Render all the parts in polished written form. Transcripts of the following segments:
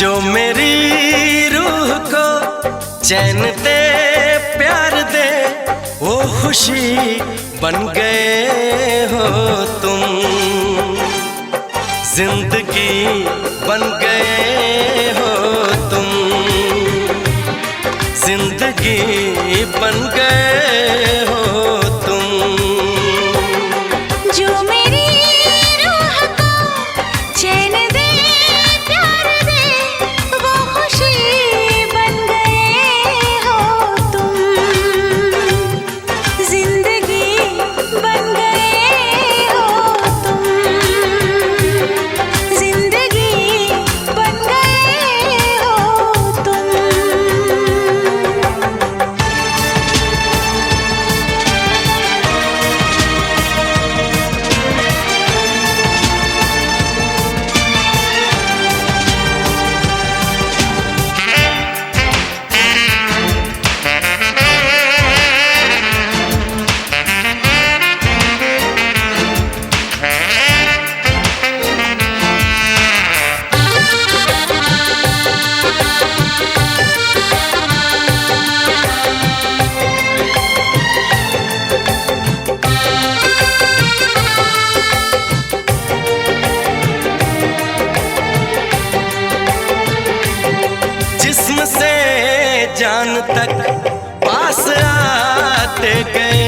जो मेरी रूह को चैन दे प्यार दे वो खुशी बन गए हो तुम। जिंदगी बन गए हो तुम, जिंदगी बन गए हो तुम। जो मेरी रूह को चैन दे प्यार दे वो खुशी बन गए हो तुम। जिंदगी बन गए हो तुम, जिंदगी बन गए हो तुम। जिस्म से जान तक पास आते गए,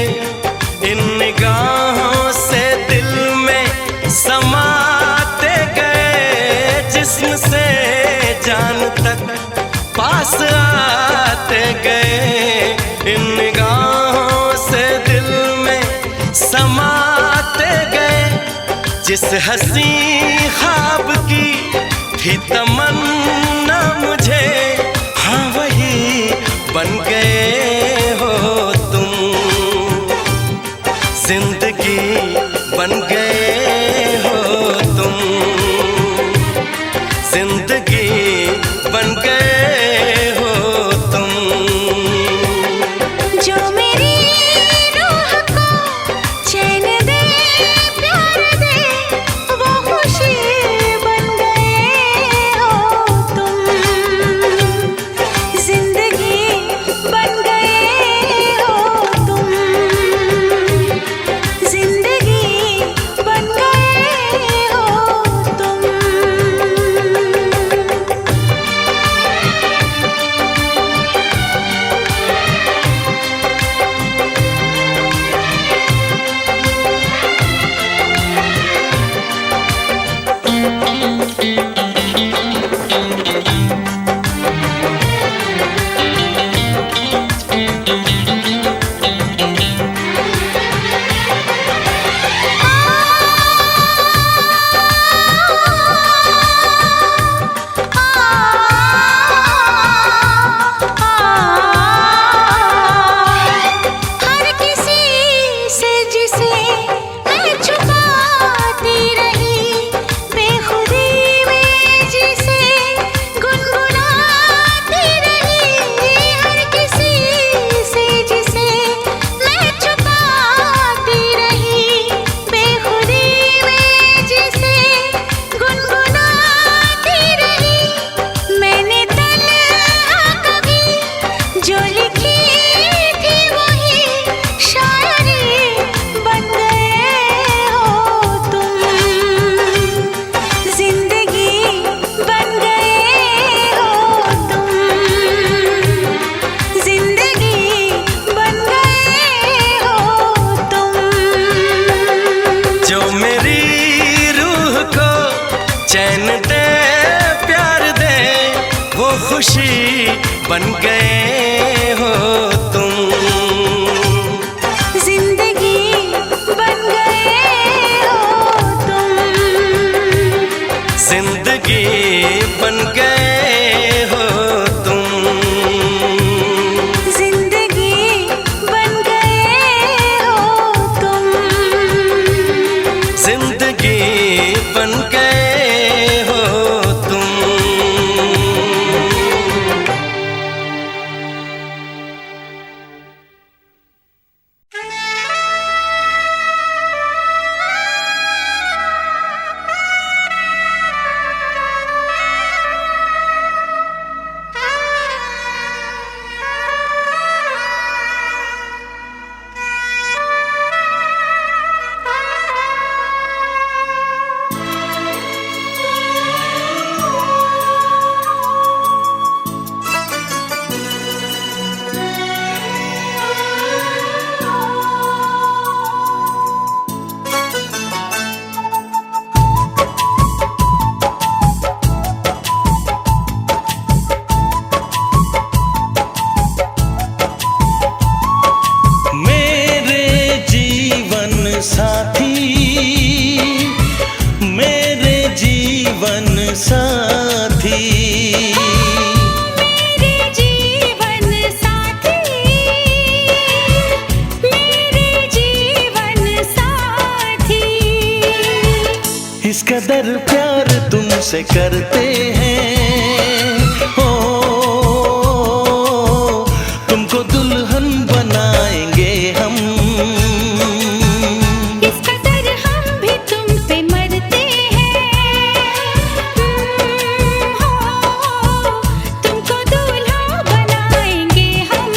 इन निगाहों से दिल में समाते गए। जिस्म से जान तक पास आते गए, इन निगाहों से दिल में समाते गए। जिस हंसी ख्वाब की थी तमन्ना मुझे, हाँ वही बन गए हो तुम। जिंदगी बन गए हो तुम, जिंदगी बन गए हो तुम। जो मेरी रूह को चैन दे प्यार दे वो खुशी बन गए हो तुम। जिंदगी बन गए हो तुम, जिंदगी बन गए हो तुम। हर किसी से जिसे मैं छुपाती रही, बेखुदी में जिसे गुनगुनाती रही। हर किसी से जिसे मैं छुपाती रही, बेखुदी में जिसे गुनगुनाती रही। मैंने तन्हा कभी जो लिखी थी वही शायरी बन गए हो तुम। जिंदगी बन गए हो तुम, जिंदगी बन गए हो तुम। जो मेरी रूह को चैन दे प्यार दे वो खुशी बन गए हो तुम। जिंदगी बन गए हो तुम, जिंदगी बन गए हो तुम। जिंदगी बन गए हो तुम। जिंदगी बन गए हो तुम। कदर प्यार तुमसे करते हैं, हो तुमको दुल्हन बनाएंगे हम। इस कदर हम भी तुम पे मरते हैं, हो तुमको दूल्हा बनाएंगे हम।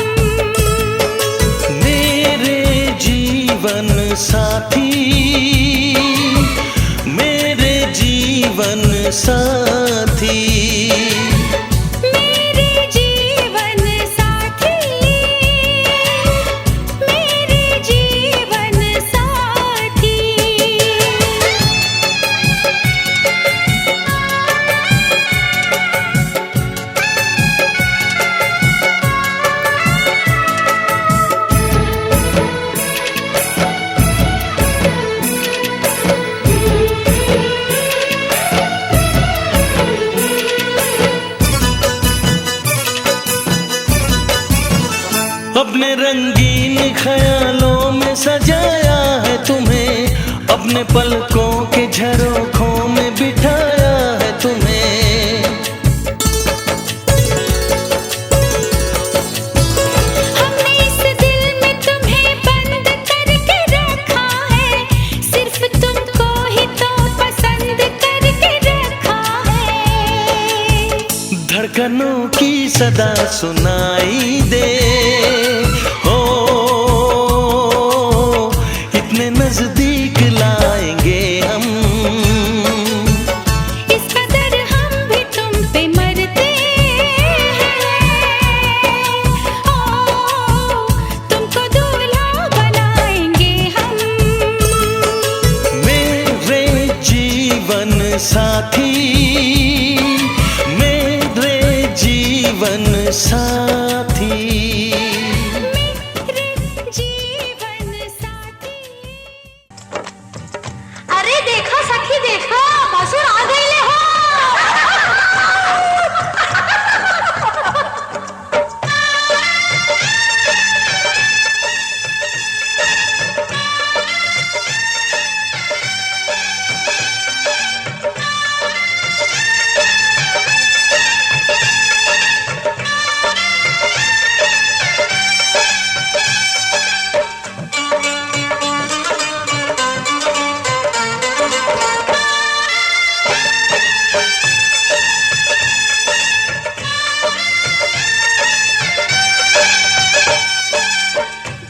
मेरे जीवन साथी, मेरे जीवन साथी, मेरे जीवन साथी, मेरे जीवन साथी। अपने रंगीन ख्यालों में सजाया है तुम्हें, अपने पलकों के झरोखों में बिठाया है तुम्हें। हमने इस दिल में तुम्हें बंद करके रखा है, सिर्फ तुमको ही तो पसंद करके रखा है। धड़कनों की सदा सुनाई दे, हो इतने नजदीक लाएंगे हम। इस कदर हम भी तुम पे मरते हैं, ओ तुमको दूल्हा बनाएंगे हम। मेरे जीवन साथी, मेरे जीवन साथी। मेरे जीवन साथी। अरे देखो सखी देखो, भसुर आ गईले हो।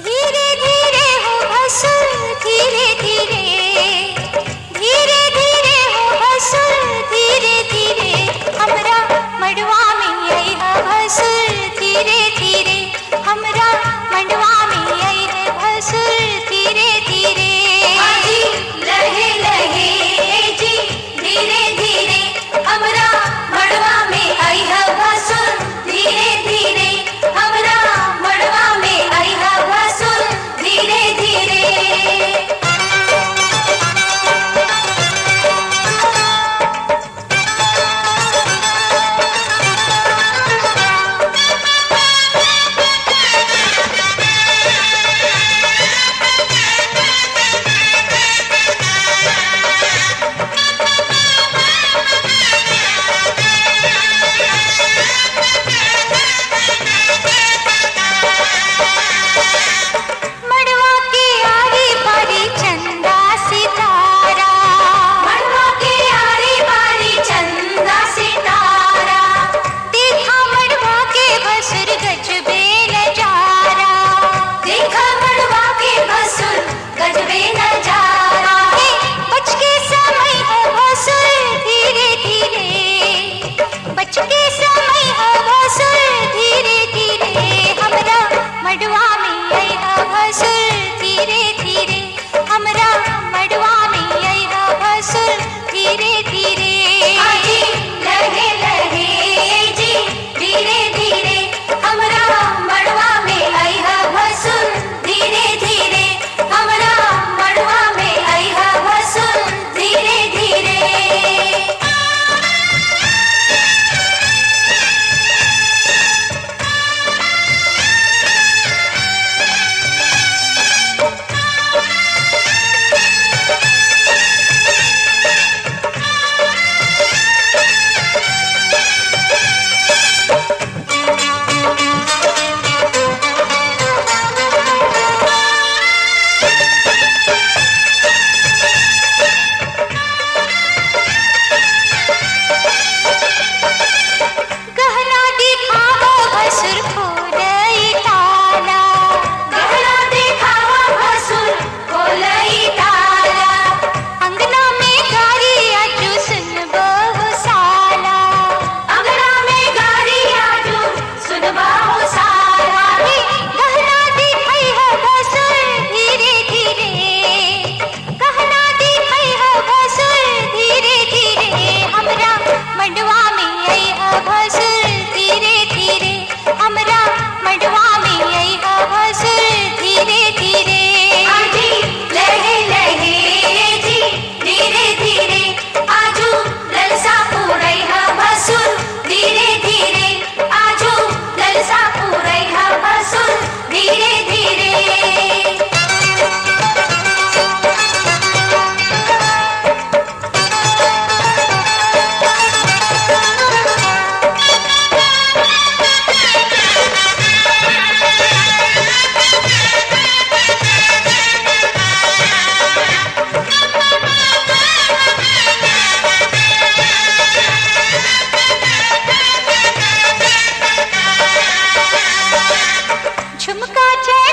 धीरे धीरे हो भसुर, धीरे धीरे, धीरे धीरे हो भसुर, धीरे धीरे। हमरा मड़वा में आई है भसुर, धीरे धीरे। हमरा मड़वा में आई है भसुर, धीरे धीरे। जी लहे लहे जी, धीरे धीरे। हमरा मड़वा में आई है भसुर, धीरे धीरे। हमरा मड़वा में आई है भसुर, धीरे धीरे।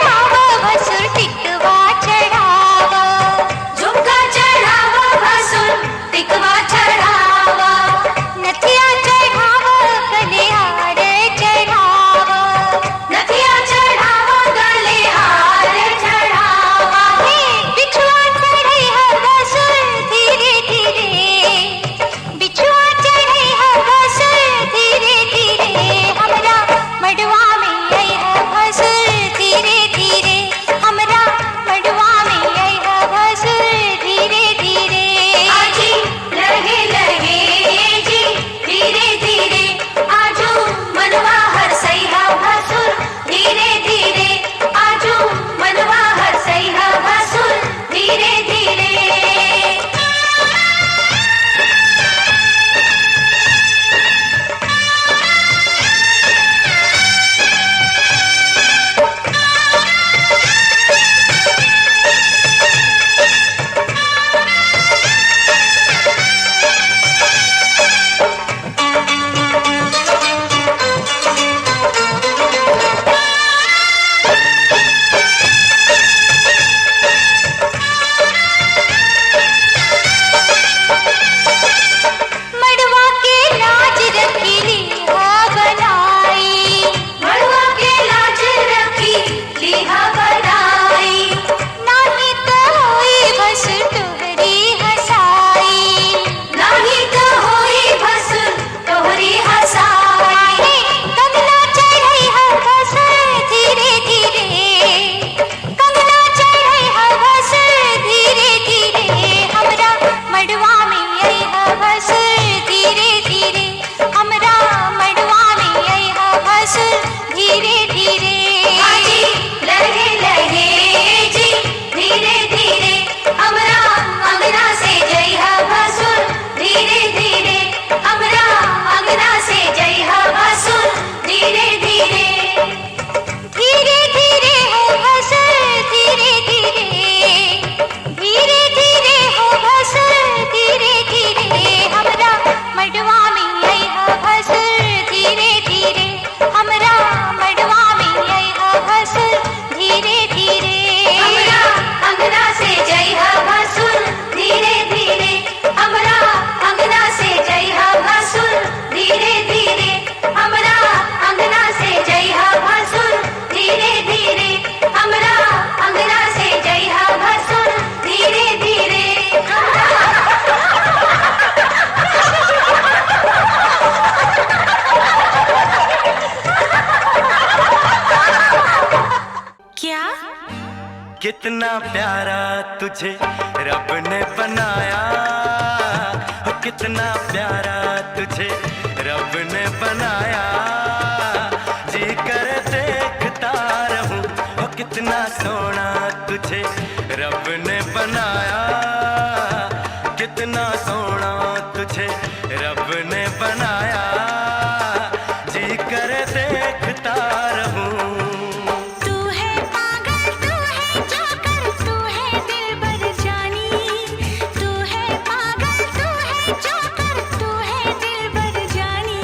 चढ़ावा भसुर टिकवा चढ़ावा झुमका चढ़ावा भसुर टिकवा चढ़ावा नथिया चढ़ावा गले हार चढ़ावा नथिया चढ़ावा गले हार चढ़ावा बिछुआ चढ़े हर भसुर धीरे धीरे बिछुआ चढ़े हर भसुर धीरे धीरे हमरा मड़वा में आई है भसुर धीरे धीरे हमरा मड़वा में आई है भसुर धीरे धीरे आजी लगे लगे जी धीरे धीरे आजू मनवा हर सही है भसुर धीरे धीरे आजू मनवा हर सही है भसुर धीरे धीरे मड़वा के लाज रखी लिहा बनाई मड़वा के लाज रखी लिहा बनाई नाही तो होई बस तोहरी हसाई नाही तो होई बस तोहरी हसाई कंगना चढ़ई हर बस धीरे धीरे कंगना चढ़ई हर बस धीरे धीरे हमरा मड़वा में आई है बस धीरे धीरे हमरा मड़वा में आई है बस धीरे धीरे आजी लगे लगे जी धीरे धीरे हमरा अंगना से जई है भसुर धीरे धीरे हमरा अंगना से जई है भसुर धीरे धीरे धीरे धीरे हो भसुर धीरे धीरे धीरे धीरे हो भसुर धीरे धीरे हमरा मड़वा में आई है भसुर धीरे धीरे हमरा मड़वा में आई है भसुर धीरे धीरे हमरा अंगना से जई है भसुर धीरे धीरे हमरा अंगना से जई है भसुर धीरे धीरे हमरा अंगना से जई है भसुर धीरे धीरे हमरा अंगना से जई है भसुर धीरे धीरे क्या कितना प्यारा तुझे रब ने बनाया हो, कितना प्यारा तुझे रब ने बनाया जी कर देखता रहूं हो, कितना सोना तुझे रब ने बनाया कितना सोना तुझे रब ने बनाया जी कर देखता रहूं तू है पागल तू है जोकर तू है दिलबर जानी तू है पागल तू है जोकर तू है दिलबर जानी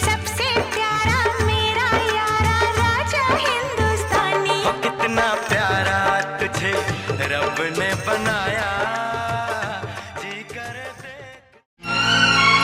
सबसे प्यारा मेरा यारा राजा हिंदुस्तानी हो, कितना प्यारा तुझे रब ने बनाया जी कर देख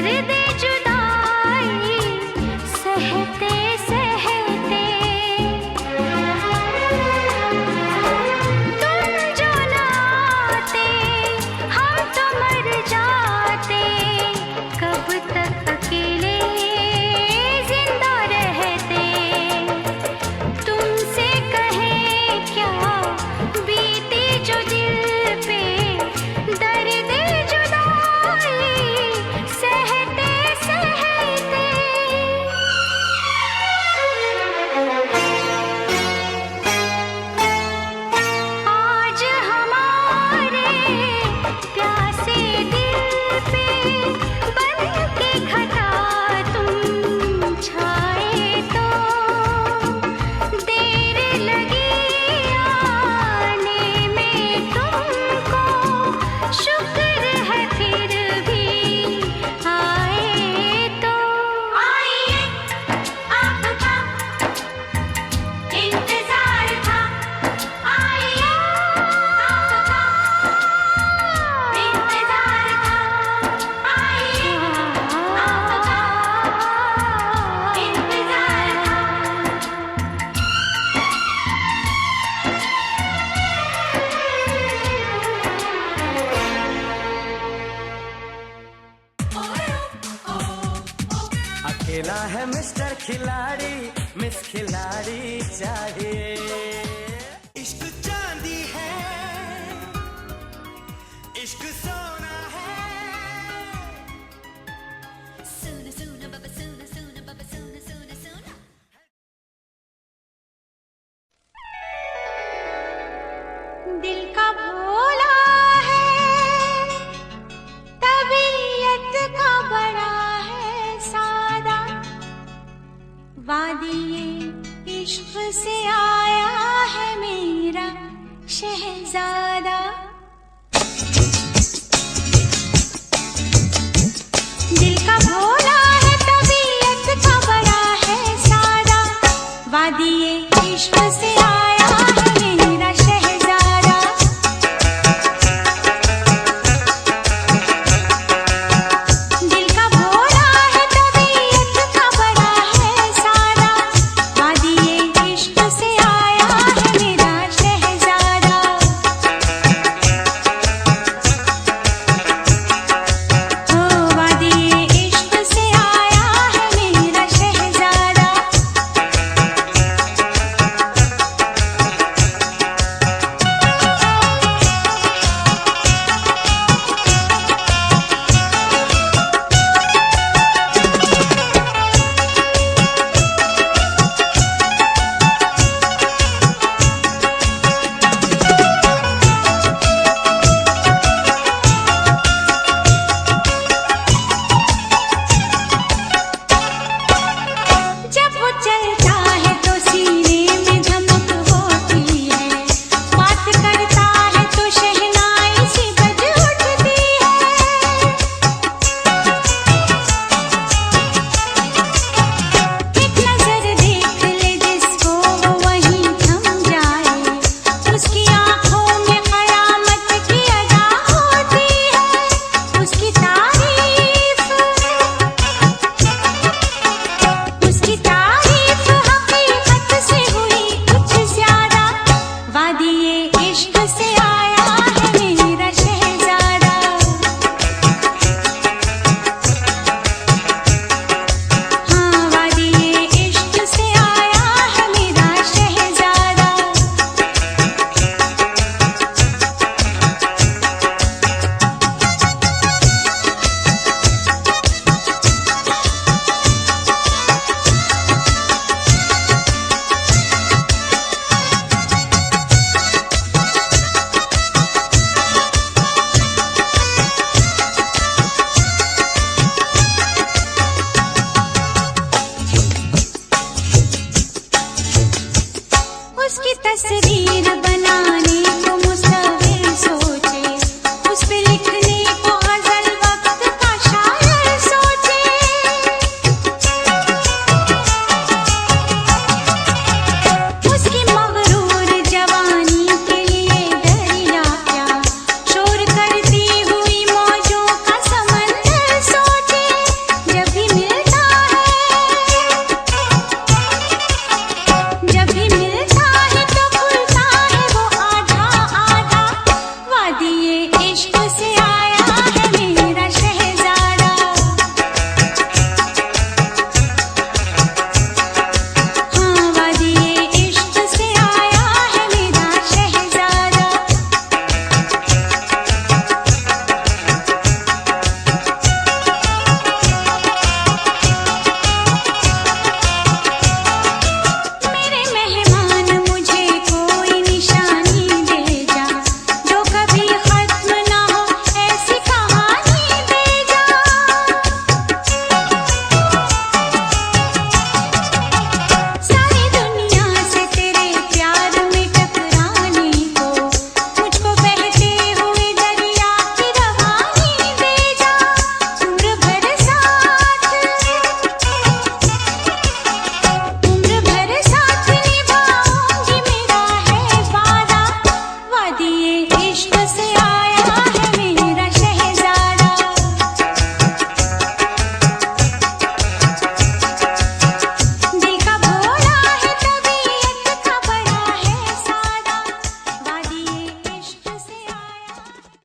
दर्द जुदाई सहते सहते तुम जो ना आते हम तो मर जाते, कब तक अकेले जिंदा रहते। तुमसे कहे क्या बीती जो दिल पे, दर्द जुदाई सहते सहते। आज हमारे प्यासे दिल पे बन के घटा तुम छाए तो, देर लगी आने में तुमको, शुक्र है फिर भी आए तो। आइए आपका इंतजार था, आइए आपका इंतजार था, आइए आपका इंतजार अकेला है मिस्टर खिलाड़ी, मिस खिलाड़ी चाहिए। इश्क चांदी है, इश्क सोना है। सुन सुन बाबा सुन सुन बाबा सुन सुन सुन। दिल का भोला है, तबीयत का बड़ा है सादा, वादिये इश्क से आया है मेरा शहजादा। दिल का भोला है, तबीयत का बड़ा है सादा, वादिये इश्क से आया है मेरा शहजादा। दिल का भोला है, तबीयत का बड़ा है सादा, वादिये इश्क से आया है मेरा शहजादा। ओ वादिये इश्क से आया है मेरा शहजादा। जब वो चलता है तो सीने में धमक होती है, बात करता है तो शहनाई सी बज उठती है। एक नजर देख ले जिसको वो वहीं थम जाए, उसकी आंखों में कयामत की अदा होती है। उसकी तारीफ हकीकत से हुई कुछ ज्यादा, वादिये इश्क से आया है मेरा शहजादा। हाँ वादिये इश्क से आया है मेरा शहजादा। उसकी तस्वीर